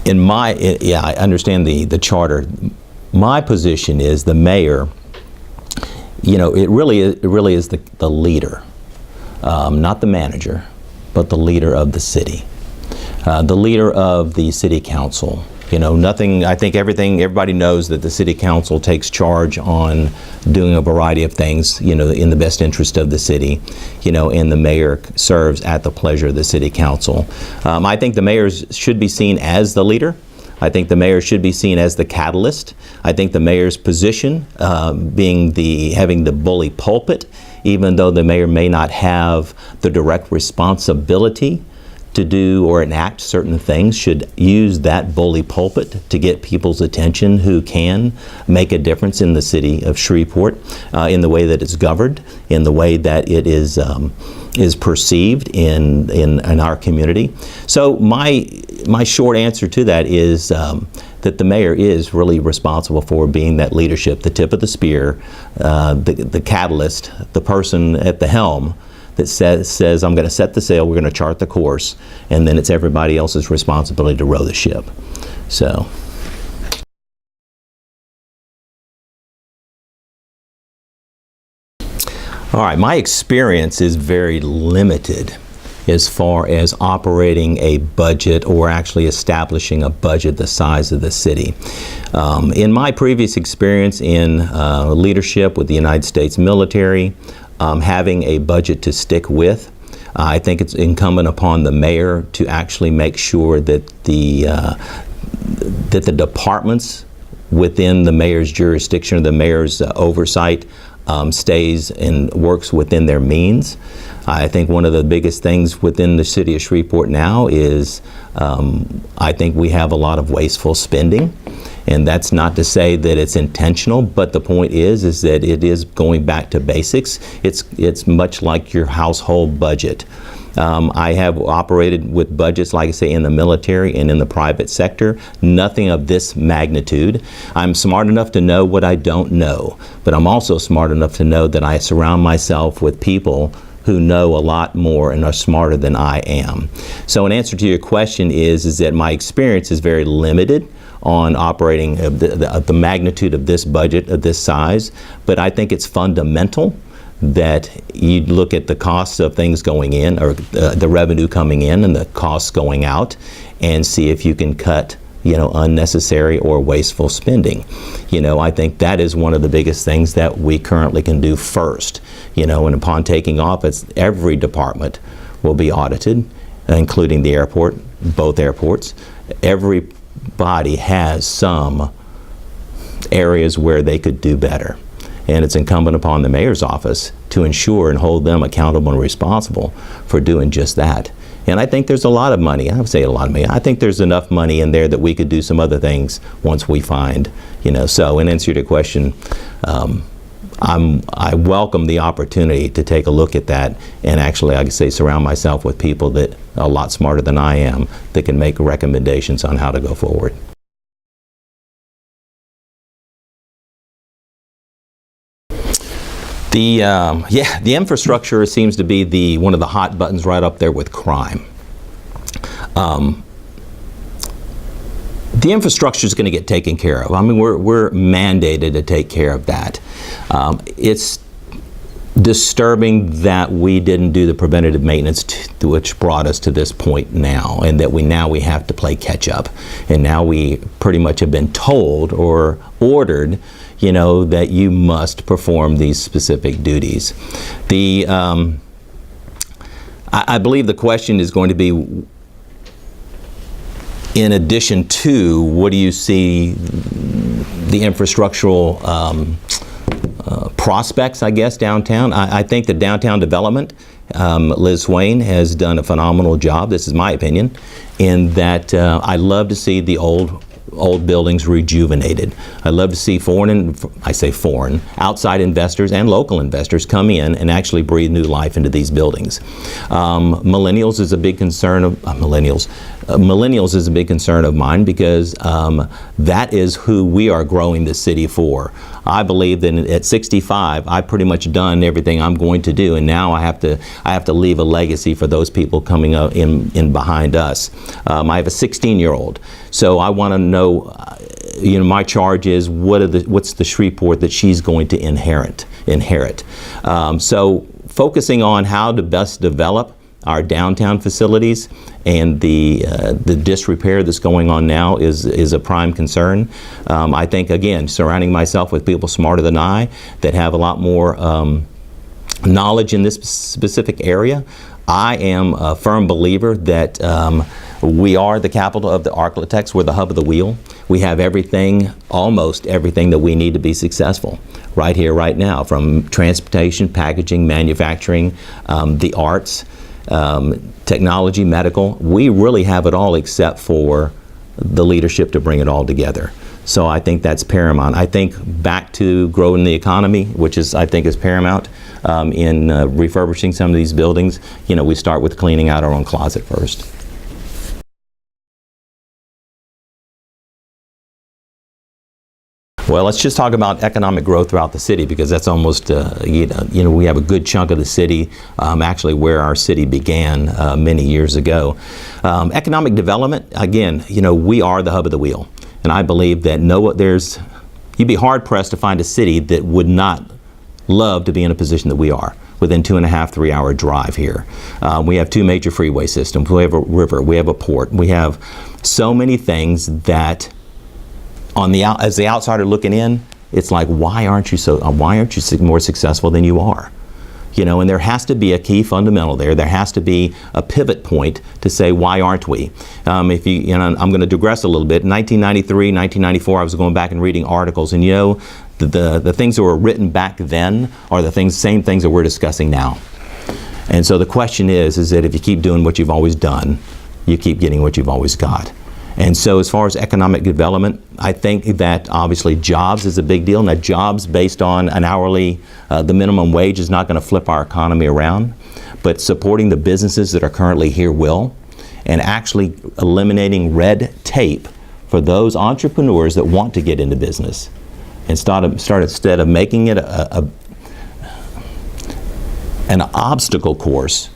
Yeah, I understand the charter. My position is the mayor, it really is the leader, not the manager, but the leader of the city, the leader of the city council. I think everybody knows that the city council takes charge on doing a variety of things, in the best interest of the city, and the mayor serves at the pleasure of the city council. I think the mayor should be seen as the leader. I think the mayor should be seen as the catalyst. I think the mayor's position, having the bully pulpit, even though the mayor may not have the direct responsibility to do or enact certain things, should use that bully pulpit to get people's attention who can make a difference in the city of Shreveport, in the way that it's governed, in the way that it is perceived in our community. So my short answer to that is that the mayor is really responsible for being that leadership, the tip of the spear, the catalyst, the person at the helm that says I'm going to set the sail, we're going to chart the course, and then it's everybody else's responsibility to row the ship. So. All right, my experience is very limited as far as operating a budget or actually establishing a budget the size of the city. In my previous experience in leadership with the United States military, having a budget to stick with, I think it's incumbent upon the mayor to actually make sure that the departments within the mayor's jurisdiction, or the mayor's oversight, stays and works within their means. I think one of the biggest things within the city of Shreveport now is I think we have a lot of wasteful spending. And that's not to say that it's intentional, but the point is that it is going back to basics. It's much like your household budget. I have operated with budgets, like I say, in the military and in the private sector. Nothing of this magnitude. I'm smart enough to know what I don't know, but I'm also smart enough to know that I surround myself with people who know a lot more and are smarter than I am. So in answer to your question is that my experience is very limited on operating the magnitude of this budget of this size, but I think it's fundamental that you look at the costs of things going in, or the revenue coming in and the costs going out, and see if you can cut unnecessary or wasteful spending. I think that is one of the biggest things that we currently can do first. And upon taking office, every department will be audited, including the airport, both airports. Everybody has some areas where they could do better. And it's incumbent upon the mayor's office to ensure and hold them accountable and responsible for doing just that. And I think there's a lot of money. I would say a lot of money. I think there's enough money in there that we could do some other things once we find, So in answer to your question, I welcome the opportunity to take a look at that and actually, I say, surround myself with people that are a lot smarter than I am that can make recommendations on how to go forward. The infrastructure seems to be one of the hot buttons right up there with crime. The infrastructure is going to get taken care of. I mean, we're mandated to take care of that. It's disturbing that we didn't do the preventative maintenance which brought us to this point now, and that we have to play catch up. And now we pretty much have been told or ordered, that you must perform these specific duties. I believe the question is going to be, in addition to, what do you see the infrastructural prospects, I guess, downtown? I think the downtown development, Liz Swain has done a phenomenal job, this is my opinion, in that I love to see the old buildings rejuvenated. I love to see outside investors and local investors come in and actually breathe new life into these buildings. Millennials is a big concern of millennials is a big concern of mine because that is who we are growing the city for. I believe that at 65, I've pretty much done everything I'm going to do, and now I have to leave a legacy for those people coming up in behind us. I have a 16-year-old, so I want to know. My charge is what's the Shreveport that she's going to inherit. So focusing on how to best develop our downtown facilities and the disrepair that's going on now is a prime concern. I think, again, surrounding myself with people smarter than I that have a lot more knowledge in this specific area. I am a firm believer that we are the capital of the architects. We're the hub of the wheel. We have everything, almost everything that we need to be successful right here, right now, from transportation, packaging, manufacturing, the arts, technology, medical. We really have it all except for the leadership to bring it all together. So I think that's paramount. I think back to growing the economy, which I think is paramount in refurbishing some of these buildings. We start with cleaning out our own closet first. Well, let's just talk about economic growth throughout the city, because that's almost, we have a good chunk of the city, actually where our city began many years ago. Economic development, again, we are the hub of the wheel. And I believe that you'd be hard pressed to find a city that would not love to be in a position that we are, within 2.5, 3 hour drive here. We have 2 major freeway systems. We have a river, we have a port. We have so many things that as the outsider looking in, it's like, why aren't you more successful than you are? And there has to be a key fundamental there. There has to be a pivot point to say, why aren't we? I'm going to digress a little bit. In 1993, 1994, I was going back and reading articles, and the things that were written back then are the same things that we're discussing now. And so the question is that if you keep doing what you've always done, you keep getting what you've always got. And so as far as economic development, I think that obviously jobs is a big deal. Now, jobs based on an hourly, the minimum wage is not going to flip our economy around, but supporting the businesses that are currently here will, and actually eliminating red tape for those entrepreneurs that want to get into business, and start instead of making it an obstacle course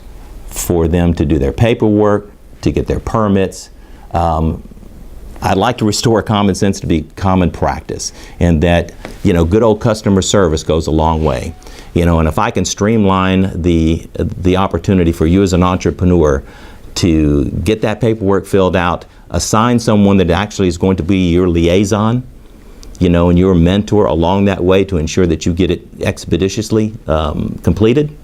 for them to do their paperwork, to get their permits. I'd like to restore common sense to be common practice, and that good old customer service goes a long way. And if I can streamline the opportunity for you as an entrepreneur to get that paperwork filled out, assign someone that actually is going to be your liaison, and your mentor along that way to ensure that you get it expeditiously completed,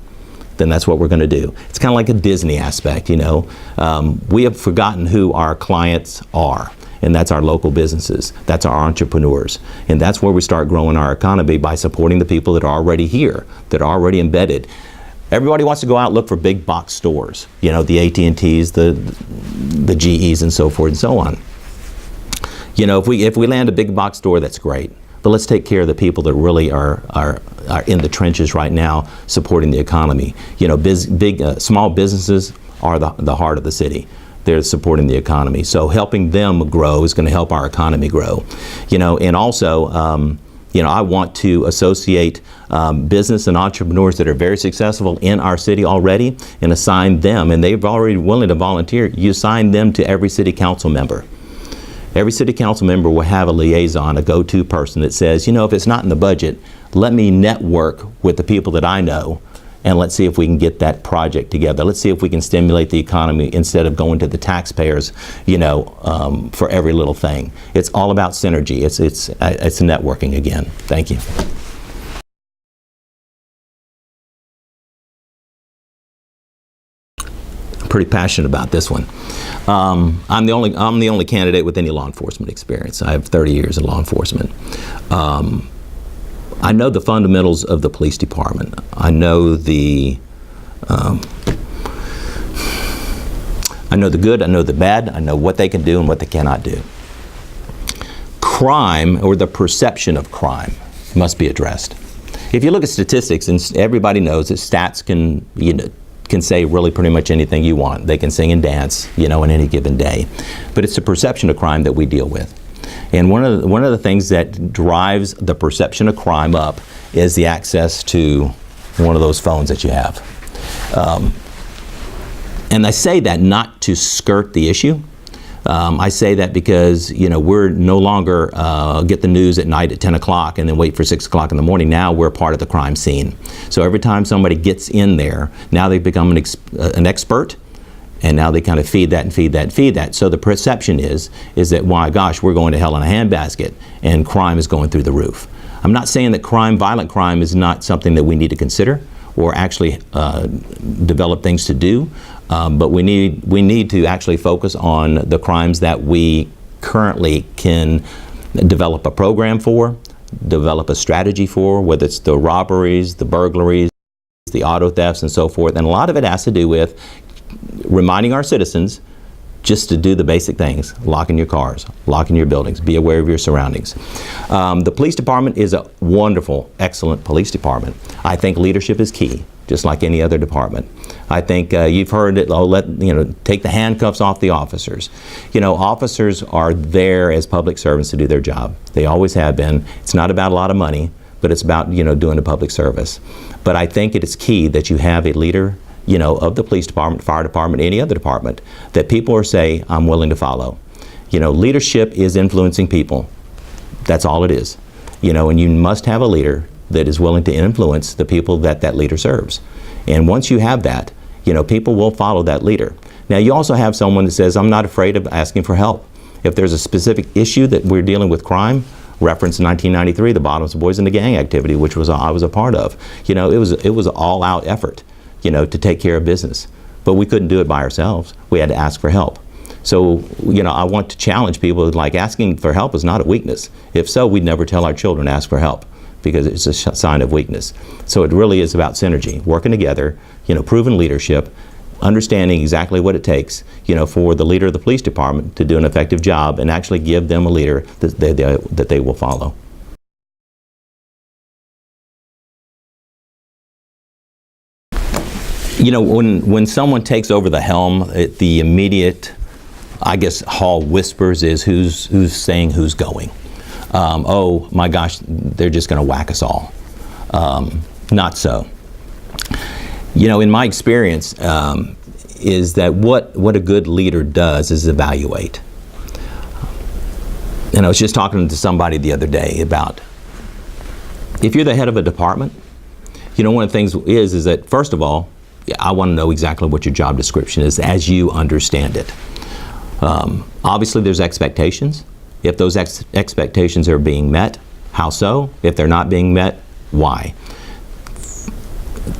then that's what we're going to do. It's kind of like a Disney aspect, We have forgotten who our clients are, and that's our local businesses. That's our entrepreneurs. And that's where we start growing our economy, by supporting the people that are already here, that are already embedded. Everybody wants to go out and look for big box stores, the AT&Ts, the GEs, and so forth and so on. If we land a big box store, that's great. But let's take care of the people that really are in the trenches right now, supporting the economy. Small businesses are the heart of the city. They're supporting the economy. So helping them grow is going to help our economy grow. And also, I want to associate business and entrepreneurs that are very successful in our city already, and assign them, and they've already willing to volunteer, you assign them to every city council member. Every city council member will have a liaison, a go-to person that says, if it's not in the budget, let me network with the people that I know, and let's see if we can get that project together. Let's see if we can stimulate the economy instead of going to the taxpayers, for every little thing. It's all about synergy. It's networking again. Thank you. Pretty passionate about this one. I'm the only candidate with any law enforcement experience. I have 30 years in law enforcement. I know the fundamentals of the police department. I know the good, I know the bad, I know what they can do and what they cannot do. Crime, or the perception of crime, must be addressed. If you look at statistics, and everybody knows that stats can can say really pretty much anything you want. They can sing and dance, you know, on any given day. But it's the perception of crime that we deal with. And one of the things that drives the perception of crime up is the access to one of those phones that you have. And I say that not to skirt the issue. I say that because, you know, we're no longer get the news at night at 10 o'clock and then wait for 6 o'clock in the morning. Now we're part of the crime scene. So every time somebody gets in there, now they've become an expert, and now they kind of feed that and feed that and feed that. So the perception is that, why gosh, we're going to hell in a handbasket and crime is going through the roof. I'm not saying that violent crime is not something that we need to consider or actually develop things to do, but we need to actually focus on the crimes that we currently can develop a program for, develop a strategy for, whether it's the robberies, the burglaries, the auto thefts, and so forth. And a lot of it has to do with reminding our citizens just to do the basic things: lock in your cars, lock in your buildings, be aware of your surroundings. The police department is a wonderful, excellent police department. I think leadership is key, just like any other department. I think you've heard it, take the handcuffs off the officers. You know, officers are there as public servants to do their job. They always have been. It's not about a lot of money, but it's about, doing a public service. But I think it is key that you have a leader, of the police department, fire department, any other department, that people are say, I'm willing to follow. Leadership is influencing people. That's all it is. And you must have a leader that is willing to influence the people that that leader serves. And once you have that, people will follow that leader. Now, you also have someone that says, I'm not afraid of asking for help. If there's a specific issue that we're dealing with crime, reference 1993, the Bottoms Boys and the Gang activity, which I was a part of. It was an all-out effort, to take care of business. But we couldn't do it by ourselves. We had to ask for help. So, I want to challenge people, like, asking for help is not a weakness. If so, we'd never tell our children to ask for help, because it's a sign of weakness. So it really is about synergy, working together, proven leadership, understanding exactly what it takes, for the leader of the police department to do an effective job and actually give them a leader that they will follow. When someone takes over the helm, the immediate, I guess, hall whispers is who's saying who's going. Oh my gosh, they're just going to whack us all. Not so. In my experience, is that what a good leader does is evaluate. And I was just talking to somebody the other day about, if you're the head of a department, one of the things is that, first of all, I want to know exactly what your job description is as you understand it. Obviously, there's expectations. If those expectations are being met, how so? If they're not being met, why?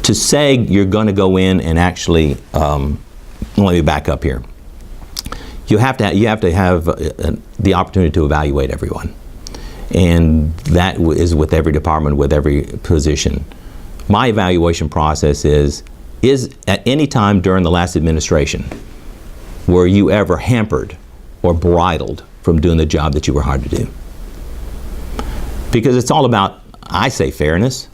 To say you're going to go in and actually, let me back up here. You have to have the opportunity to evaluate everyone, and that is with every department, with every position. My evaluation process is at any time during the last administration, were you ever hampered or bridled from doing the job that you were hired to do? Because it's all about, I say, fairness,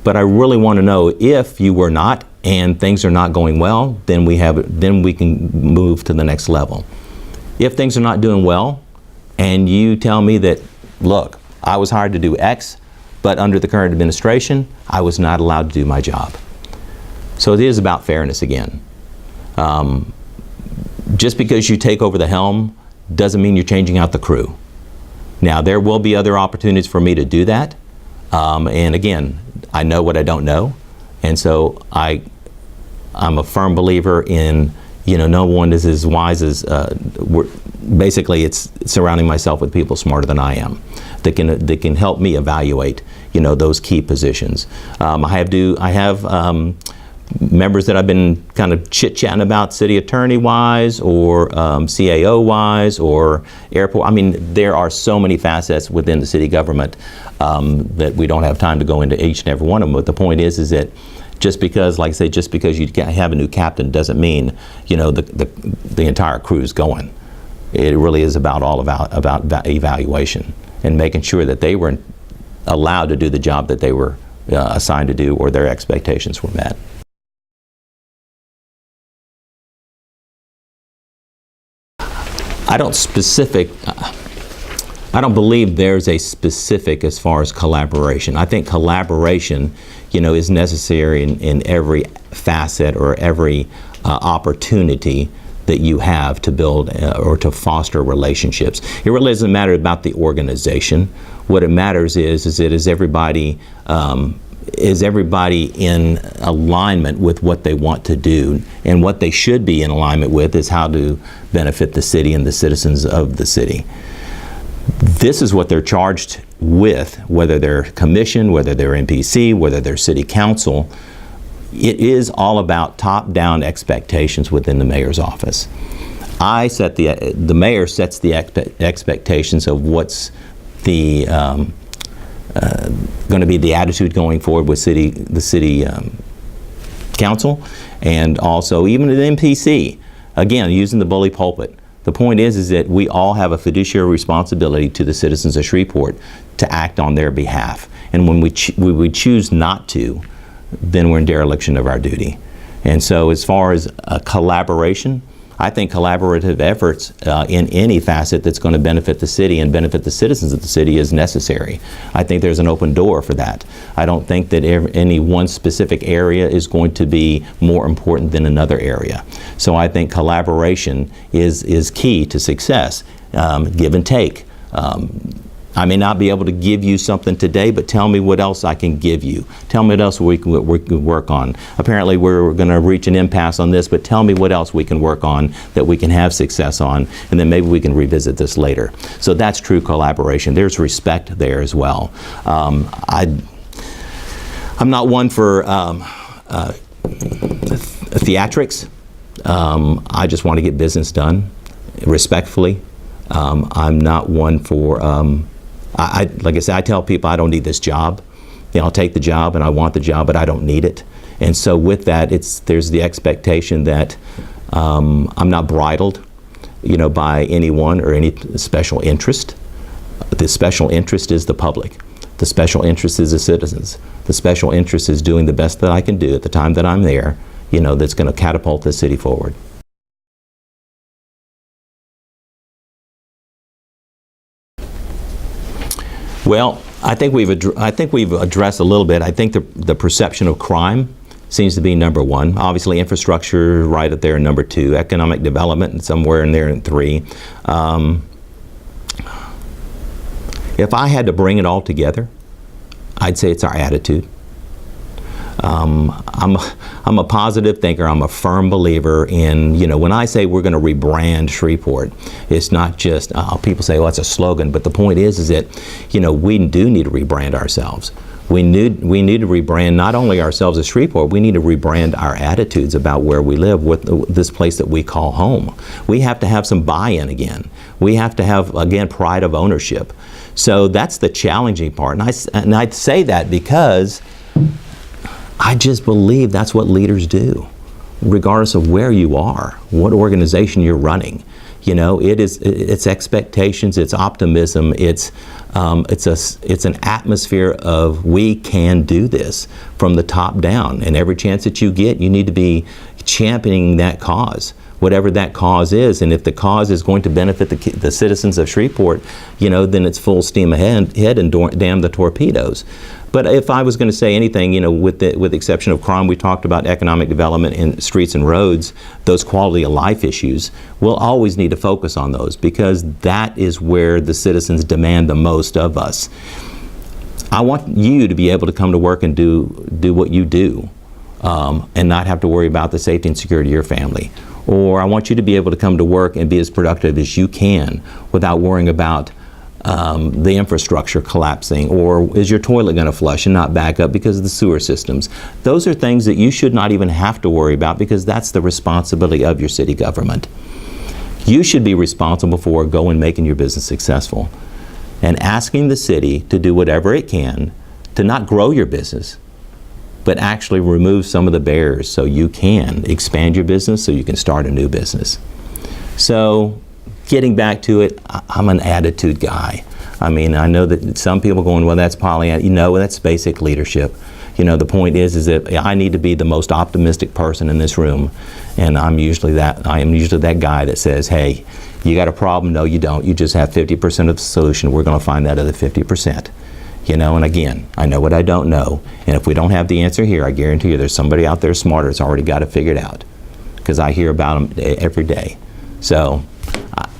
but I really want to know, if you were not and things are not going well, then we can move to the next level. If things are not doing well and you tell me that, look, I was hired to do X, but under the current administration, I was not allowed to do my job. So it is about fairness again. Just because you take over the helm doesn't mean you're changing out the crew. Now, there will be other opportunities for me to do that. And again, I know what I don't know. And so I'm a firm believer in, no one is as wise as, basically it's surrounding myself with people smarter than I am that can help me evaluate, those key positions. I have members that I've been kind of chit-chatting about, city attorney-wise or CAO-wise or airport. I mean, there are so many facets within the city government that we don't have time to go into each and every one of them. But the point is that just because, like I say, just because you have a new captain doesn't mean, the entire crew's going. It really is all about evaluation and making sure that they were allowed to do the job that they were assigned to do, or their expectations were met. I don't believe there's a specific as far as collaboration. I think collaboration, is necessary in every facet or every opportunity that you have to build or to foster relationships. It really doesn't matter about the organization. What it matters is everybody in alignment with what they want to do, and what they should be in alignment with is how to benefit the city and the citizens of the city. This is what they're charged with, whether they're commission, whether they're NPC, whether they're city council. It is all about top-down expectations within the mayor's office. The mayor sets the expectations of what's the going to be the attitude going forward with the city council, and also even the NPC. Again, using the bully pulpit. The point is that we all have a fiduciary responsibility to the citizens of Shreveport to act on their behalf. And when we choose not to, then we're in dereliction of our duty. And so as far as collaboration, I think collaborative efforts in any facet that's going to benefit the city and benefit the citizens of the city is necessary. I think there's an open door for that. I don't think that any one specific area is going to be more important than another area. So I think collaboration is key to success. Give and take. I may not be able to give you something today, but tell me what else I can give you. Tell me what else we can work on. Apparently we're going to reach an impasse on this, but tell me what else we can work on that we can have success on, and then maybe we can revisit this later. So that's true collaboration. There's respect there as well. I'm not one for theatrics. I just want to get business done respectfully. I'm not one for like I said, I tell people I don't need this job. I'll take the job and I want the job, but I don't need it. And so with that, there's the expectation that I'm not bridled, by anyone or any special interest. The special interest is the public. The special interest is the citizens. The special interest is doing the best that I can do at the time that I'm there, that's going to catapult the city forward. Well, I think we've addressed a little bit. I think the perception of crime seems to be number one. Obviously, infrastructure right up there in number two. Economic development and somewhere in there in three. If I had to bring it all together, I'd say it's our attitude. I'm a positive thinker. I'm a firm believer in, when I say we're going to rebrand Shreveport, it's not just, people say, oh, it's a slogan, but the point is that, we do need to rebrand ourselves. We need to rebrand not only ourselves as Shreveport, we need to rebrand our attitudes about where we live, with this place that we call home. We have to have some buy-in again. We have to have, again, pride of ownership. So that's the challenging part. And I say that because I just believe that's what leaders do, regardless of where you are, what organization you're running. It's expectations, it's optimism, it's an atmosphere of we can do this from the top down. And every chance that you get, you need to be championing that cause, whatever that cause is. And if the cause is going to benefit the citizens of Shreveport, then it's full steam ahead and damn the torpedoes. But if I was going to say anything, with the exception of crime, we talked about economic development in streets and roads, those quality of life issues. We'll always need to focus on those because that is where the citizens demand the most of us. I want you to be able to come to work and do what you do and not have to worry about the safety and security of your family. Or I want you to be able to come to work and be as productive as you can without worrying about the infrastructure collapsing, or is your toilet going to flush and not back up because of the sewer systems. Those are things that you should not even have to worry about because that's the responsibility of your city government. You should be responsible for going and making your business successful and asking the city to do whatever it can to not grow your business, but actually remove some of the barriers so you can expand your business, so you can start a new business. So getting back to it, I'm an attitude guy. I mean, I know that some people are going, well, that's Pollyanna. That's basic leadership. The point is that I need to be the most optimistic person in this room, and I am usually that guy that says, hey, you got a problem? No, you don't. You just have 50% of the solution. We're going to find that other 50%. And again, I know what I don't know, and if we don't have the answer here, I guarantee you there's somebody out there smarter that's already got it figured out, because I hear about them every day. So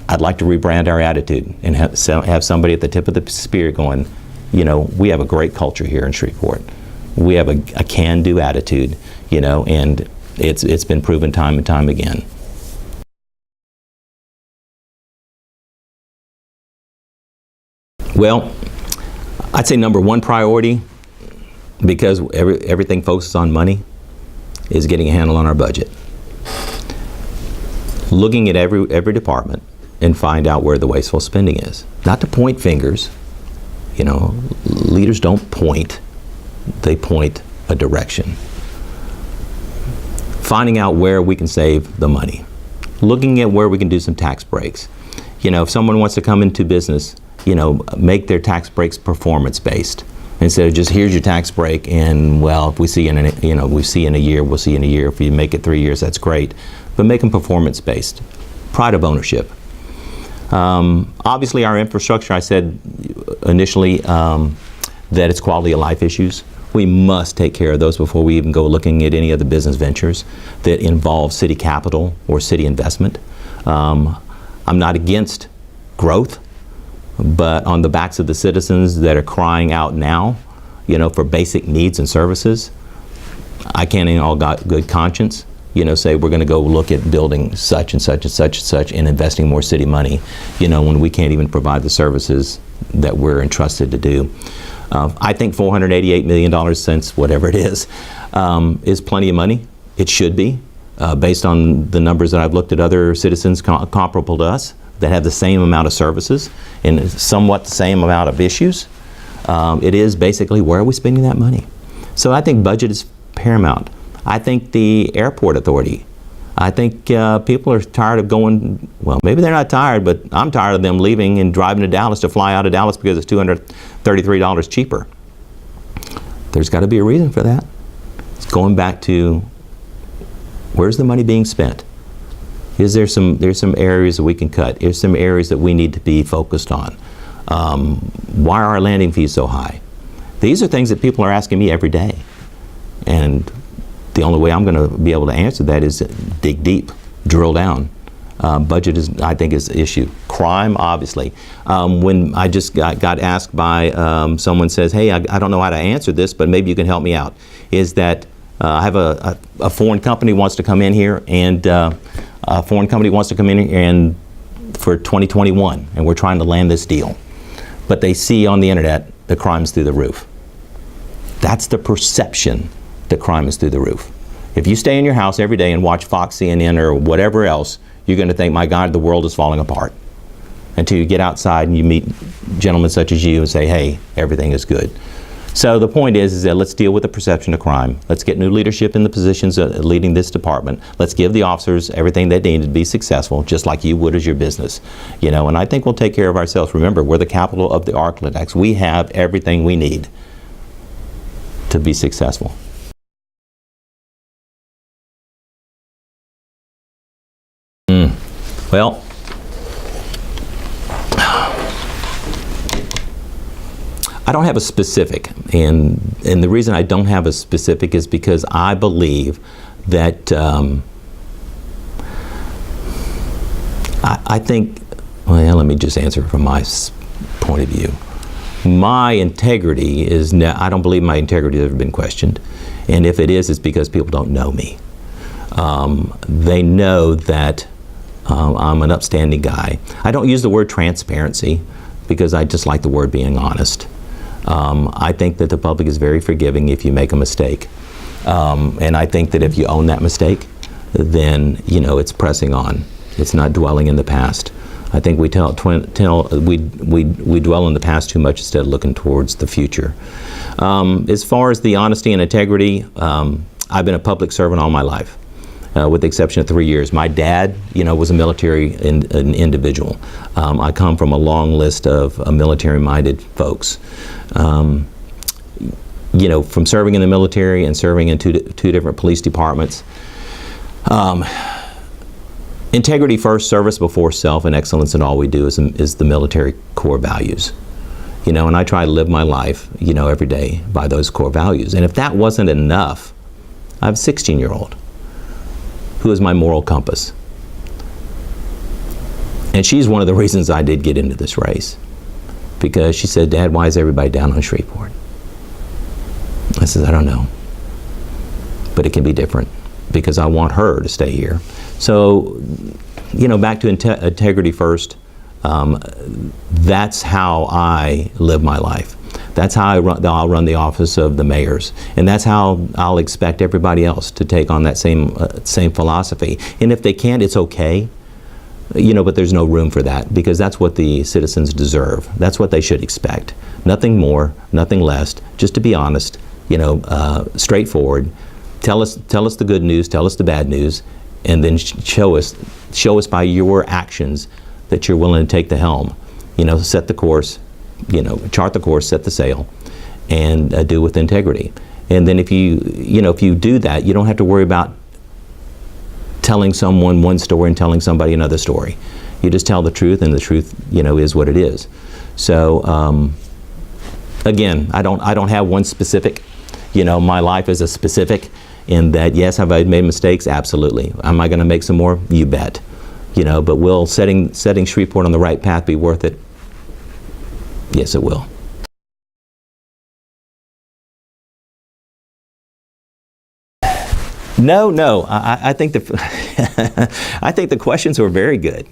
I'd like to rebrand our attitude and have somebody at the tip of the spear going, we have a great culture here in Shreveport. We have a can-do attitude, and it's been proven time and time again. Well, I'd say number one priority, because everything focuses on money, is getting a handle on our budget. Looking at every department and find out where the wasteful spending is. Not to point fingers. Leaders don't point, they point a direction. Finding out where we can save the money. Looking at where we can do some tax breaks. If someone wants to come into business, make their tax breaks performance-based. Instead of just, here's your tax break, and well, if we see in a year, we'll see in a year. If you make it 3 years, that's great. But make them performance-based. Pride of ownership. Obviously, our infrastructure, I said initially that it's quality of life issues. We must take care of those before we even go looking at any of the business ventures that involve city capital or city investment. I'm not against growth, but on the backs of the citizens that are crying out now, for basic needs and services, I can't in all good conscience, say we're going to go look at building such and such and such and such and investing more city money, when we can't even provide the services that we're entrusted to do. I think $488 million cents, whatever it is plenty of money. It should be, based on the numbers that I've looked at other citizens comparable to us that have the same amount of services and somewhat the same amount of issues. It is basically, where are we spending that money? So I think budget is paramount. I think the airport authority, I think people are tired of going, well, maybe they're not tired, but I'm tired of them leaving and driving to Dallas to fly out of Dallas because it's $233 cheaper. There's got to be a reason for that. It's going back to, where's the money being spent? There's some areas that we can cut. There's some areas that we need to be focused on. Why are our landing fees so high? These are things that people are asking me every day. And the only way I'm going to be able to answer that is dig deep, drill down. Budget is, I think, is the issue. Crime, obviously. When I just got asked by someone says, hey, I don't know how to answer this, but maybe you can help me out, is that I have a foreign company wants to come in here, and a foreign company wants to come in here and for 2021, and we're trying to land this deal. But they see on the internet the crime's through the roof. That's the perception that crime is through the roof. If you stay in your house every day and watch Fox, CNN, or whatever else, you're going to think, my God, the world is falling apart. Until you get outside and you meet gentlemen such as you and say, hey, everything is good. So the point is that let's deal with the perception of crime. Let's get new leadership in the positions leading this department. Let's give the officers everything they need to be successful, just like you would as your business. And I think we'll take care of ourselves. Remember, we're the capital of the Arkladex. We have everything we need to be successful. Well, I don't have a specific, and the reason I don't have a specific is because I believe that I think, well, let me just answer from my point of view. My integrity is, I don't believe my integrity has ever been questioned, and if it is, it's because people don't know me. They know that I'm an upstanding guy. I don't use the word transparency because I just like the word being honest. I think that the public is very forgiving if you make a mistake. And I think that if you own that mistake, then, it's pressing on. It's not dwelling in the past. I think we dwell in the past too much instead of looking towards the future. As far as the honesty and integrity, I've been a public servant all my life. With the exception of 3 years. My dad, was a military an individual. I come from a long list of military-minded folks. from serving in the military and serving in two different police departments. Integrity first, service before self, and excellence in all we do is the military core values. And I try to live my life, every day by those core values. And if that wasn't enough, I have a 16-year-old who is my moral compass. And she's one of the reasons I did get into this race. Because she said, "Dad, why is everybody down on Shreveport?" I said, "I don't know. But it can be different because I want her to stay here." So, back to integrity first. That's how I live my life. That's how I'll run the office of the mayors, and that's how I'll expect everybody else to take on that same philosophy. And if they can't, it's okay. But there's no room for that, because that's what the citizens deserve. That's what they should expect. Nothing more, nothing less. Just to be honest, straightforward. Tell us the good news. Tell us the bad news, and then show us by your actions that you're willing to take the helm. Set the course. Chart the course, set the sail, and do with integrity. And then if you do that, you don't have to worry about telling someone one story and telling somebody another story. You just tell the truth, and the truth, is what it is. So, again, I don't have one specific. My life is a specific in that, yes, have I made mistakes? Absolutely. Am I going to make some more? You bet. But will setting Shreveport on the right path be worth it? Yes, it will. No. I think I think the questions were very good.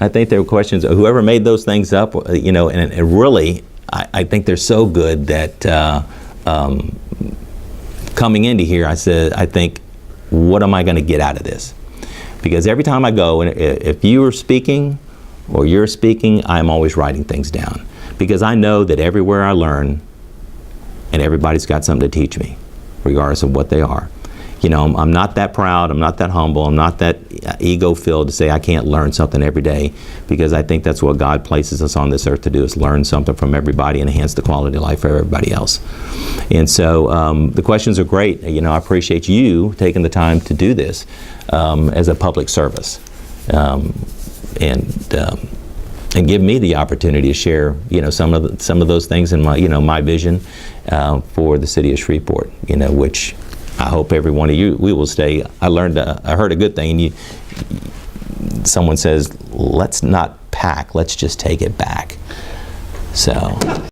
I think they were questions. Whoever made those things up, and really, I think they're so good that coming into here, I said, I think, what am I going to get out of this? Because every time I go, and if you are speaking or you're speaking, I'm always writing things down. Because I know that everywhere I learn, and everybody's got something to teach me, regardless of what they are. I'm not that proud, I'm not that humble, I'm not that ego-filled to say I can't learn something every day, because I think that's what God places us on this earth to do, is learn something from everybody and enhance the quality of life for everybody else. And so the questions are great. I appreciate you taking the time to do this as a public service. And give me the opportunity to share, some of those things in my, my vision for the city of Shreveport, which I hope every one of you, we will stay. I heard a good thing. Someone says, let's not pack, let's just take it back. So.